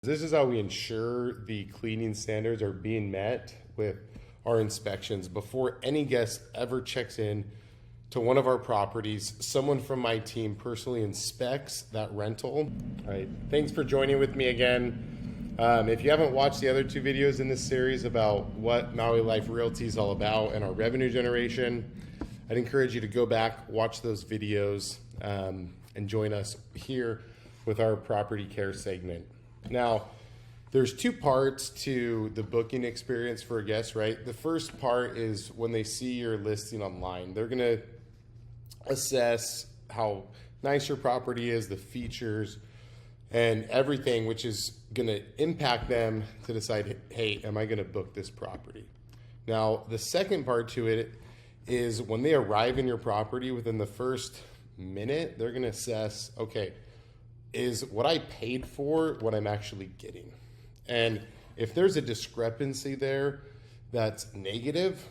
This is how we ensure the cleaning standards are being met with our inspections. Before any guest ever checks in to one of our properties, someone from my team personally inspects that rental. All right, thanks for joining with me again. If you haven't watched the other two videos in this series about what Maui Life Realty is all about and our revenue generation, I'd encourage you to go back, watch those videos, and join us here with our property care segment. Now, there's two parts to the booking experience for a guest, right? The first part is when they see your listing online. They're going to assess how nice your property is, the features, and everything, which is going to impact them to decide, hey, am I going to book this property? Now, the second part to it is when they arrive in your property within the first minute, they're going to assess, okay, is what I paid for what I'm actually getting? And if there's a discrepancy there that's negative,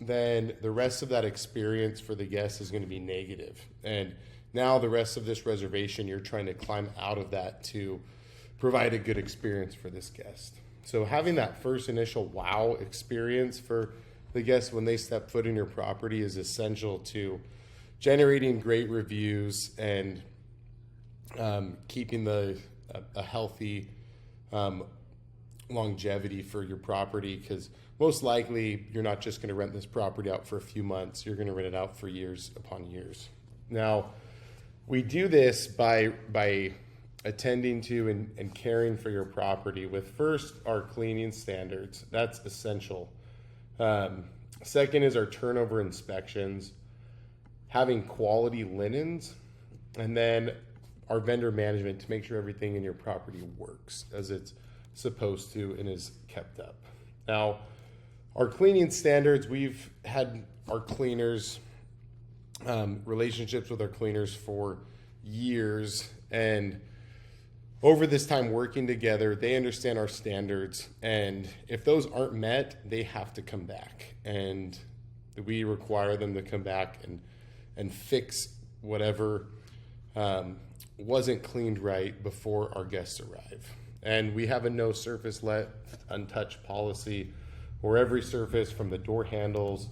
then the rest of that experience for the guest is going to be negative. And now the rest of this reservation, you're trying to climb out of that to provide a good experience for this guest. So having that first initial wow experience for the guests when they step foot in your property is essential to generating great reviews and keeping a healthy longevity for your property, because most likely you're not just going to rent this property out for a few months. You're going to rent it out for years upon years. Now, we do this by attending to and caring for your property with first our cleaning standards. That's essential. Second is our turnover inspections, having quality linens, and then our vendor management to make sure everything in your property works as it's supposed to and is kept up. Now, our cleaning standards, we've had our cleaners, relationships with our cleaners for years, and over this time working together, they understand our standards, and if those aren't met, they have to come back, and we require them to come back and fix whatever wasn't cleaned right before our guests arrive. And we have a no surface left untouched policy, where every surface from the door handles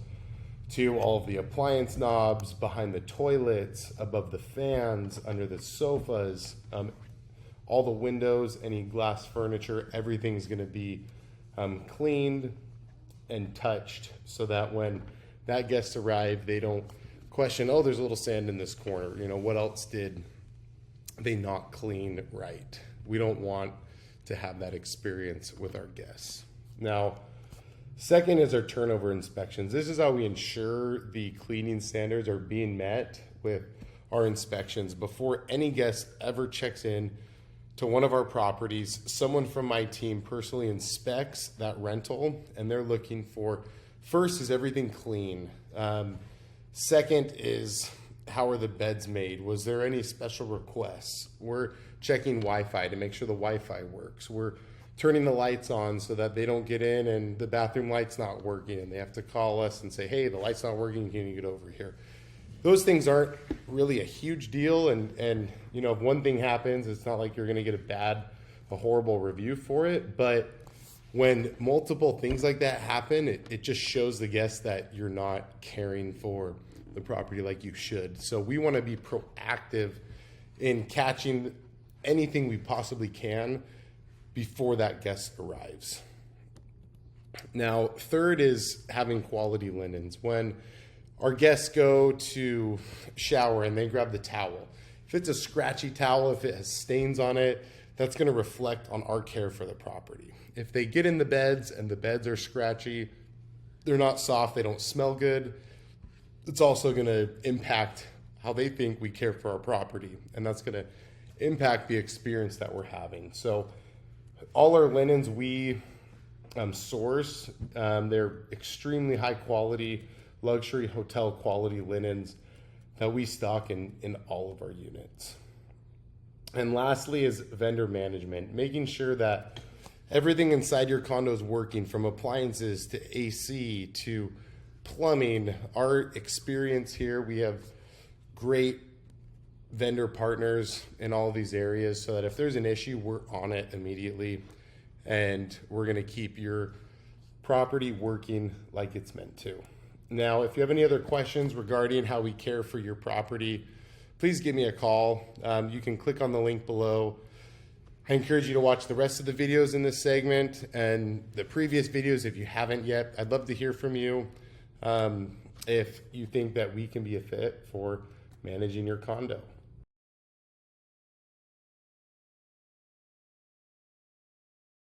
to all of the appliance knobs, behind the toilets, above the fans, under the sofas, all the windows, any glass furniture, everything's going to be cleaned and touched so that when that guest arrives, they don't question, oh, there's a little sand in this corner. You know, what else did they not clean right? We don't want to have that experience with our guests. Now, second is our turnover inspections. This is how we ensure the cleaning standards are being met with our inspections. Before any guest ever checks in to one of our properties, someone from my team personally inspects that rental, and they're looking for, first, is everything clean? Second is, how are the beds made? Was there any special requests? We're checking Wi-Fi to make sure the Wi-Fi works. We're turning the lights on so that they don't get in and the bathroom light's not working and they have to call us and say, hey, the light's not working, can you get over here? Those things aren't really a huge deal, and you know, if one thing happens, it's not like you're going to get a horrible review for it. But when multiple things like that happen, it just shows the guest that you're not caring for the property like you should. So we want to be proactive in catching anything we possibly can before that guest arrives. Now, third is having quality linens. When our guests go to shower and they grab the towel, if it's a scratchy towel, if it has stains on it, that's going to reflect on our care for the property. If they get in the beds and the beds are scratchy, they're not soft, they don't smell good, it's also going to impact how they think we care for our property, and that's going to impact the experience that we're having. So all our linens we source, they're extremely high quality, luxury hotel quality linens that we stock in all of our units. And lastly is vendor management, making sure that everything inside your condo is working, from appliances to AC to plumbing. Our experience here, we have great vendor partners in all of these areas so that if there's an issue, we're on it immediately, and we're going to keep your property working like it's meant to. Now, if you have any other questions regarding how we care for your property, please give me a call. You can click on the link below. I encourage you to watch the rest of the videos in this segment and the previous videos if you haven't yet. I'd love to hear from you if you think that we can be a fit for managing your condo.